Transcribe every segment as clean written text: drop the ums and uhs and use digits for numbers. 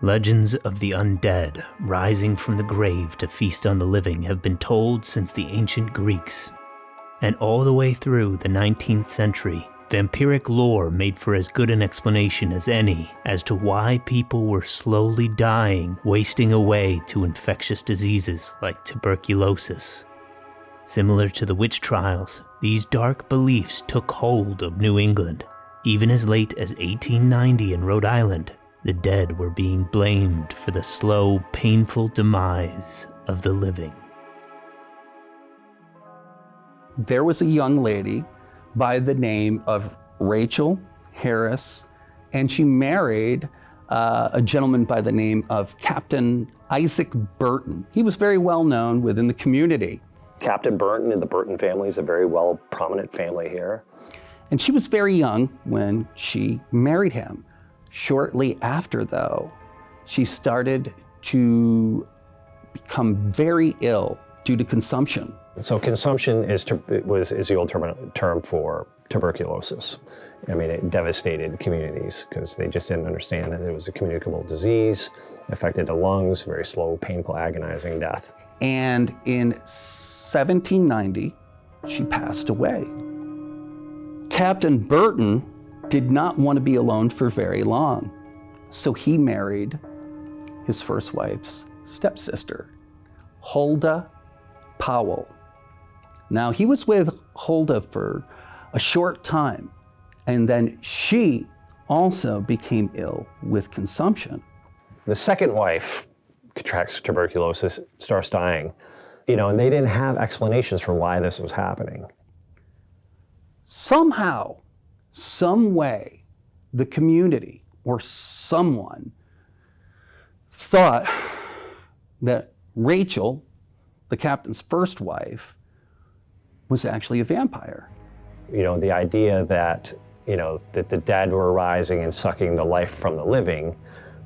Legends of the undead rising from the grave to feast on the living have been told since the ancient Greeks. And all the way through the 19th century, vampiric lore made for as good an explanation as any as to why people were slowly dying, wasting away to infectious diseases like tuberculosis. Similar to the witch trials, these dark beliefs took hold of New England. Even as late as 1890 in Rhode Island, the dead were being blamed for the slow, painful demise of the living. There was a young lady by the name of Rachel Harris, and she married a gentleman by the name of Captain Isaac Burton. He was very well known within the community. Captain Burton and the Burton family is a very well prominent family here. And she was very young when she married him. Shortly after, though, she started to become very ill due to consumption. So consumption is the old term for tuberculosis. I mean, it devastated communities because they just didn't understand that it was a communicable disease, affected the lungs, very slow, painful, agonizing death. And in 1790, she passed away. Captain Burton did not want to be alone for very long, so he married his first wife's stepsister, Huldah Powell. Now, he was with Huldah for a short time, and then she also became ill with consumption. The second wife contracts tuberculosis, starts dying, and they didn't have explanations for why this was happening. Somehow, some way, the community or someone thought that Rachel, the captain's first wife, was actually a vampire. The idea that, that the dead were rising and sucking the life from the living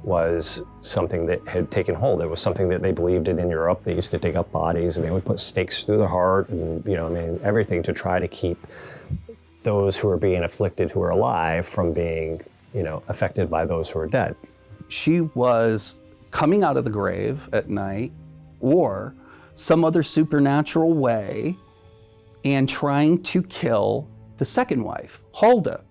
was something that had taken hold. It was something that they believed in Europe. They used to dig up bodies and they would put stakes through the heart and, everything to try to keep those who are being afflicted who are alive from being, affected by those who are dead. She was coming out of the grave at night or some other supernatural way and trying to kill the second wife, Huldah.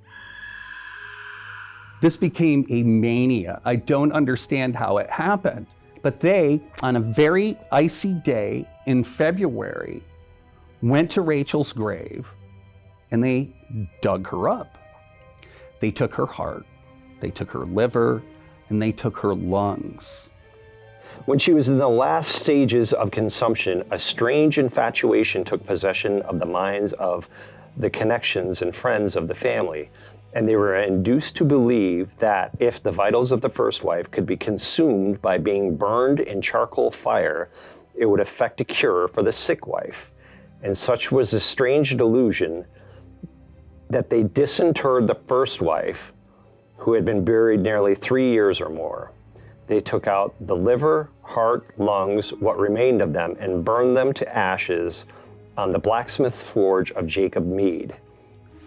This became a mania. I don't understand how it happened, but they, on a very icy day in February, went to Rachel's grave and they dug her up. They took her heart, they took her liver, and they took her lungs. When she was in the last stages of consumption, a strange infatuation took possession of the minds of the connections and friends of the family, and they were induced to believe that if the vitals of the first wife could be consumed by being burned in charcoal fire, it would effect a cure for the sick wife. And such was the strange delusion that they disinterred the first wife, who had been buried nearly 3 years or more. They took out the liver, heart, lungs, what remained of them, and burned them to ashes on the blacksmith's forge of Jacob Mead.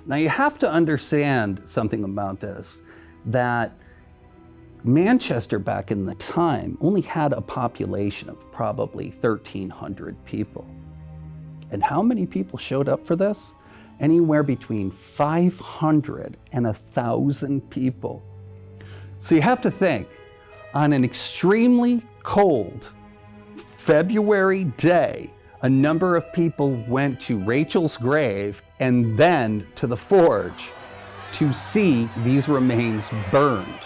Now you have to understand something about this, that Manchester back in the time only had a population of probably 1,300 people. And how many people showed up for this? Anywhere between 500 and 1,000 people. So you have to think, on an extremely cold February day, a number of people went to Rachel's grave and then to the forge to see these remains burned.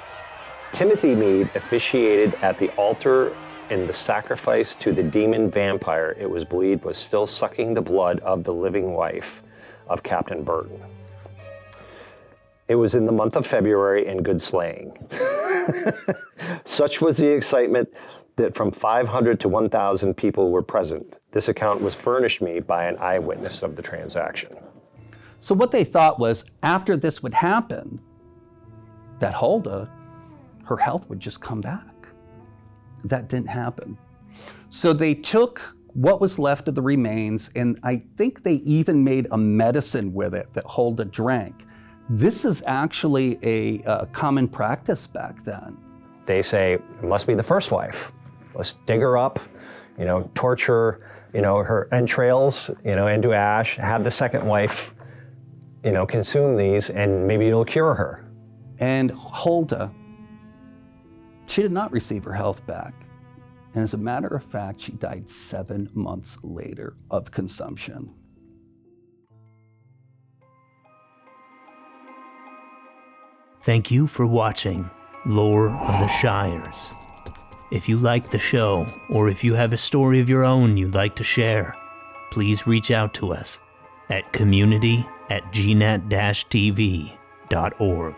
Timothy Mead officiated at the altar in the sacrifice to the demon vampire it was believed was still sucking the blood of the living wife of Captain Burton. It was in the month of February and good sleighing. Such was the excitement that from 500 to 1,000 people were present. This account was furnished me by an eyewitness of the transaction. So what they thought was, after this would happen, that Huldah, her health would just come back. That didn't happen. So they took what was left of the remains, and I think they even made a medicine with it that Huldah drank. This is actually a common practice back then. they say, it must be the first wife. Let's dig her up, torture, her entrails, into ash, have the second wife, consume these, and maybe it'll cure her. And Hulda, she did not receive her health back. And as a matter of fact, she died 7 months later of consumption. Thank you for watching Lore of the Shires. If you liked the show, or if you have a story of your own you'd like to share, please reach out to us at community@gnat-tv.org.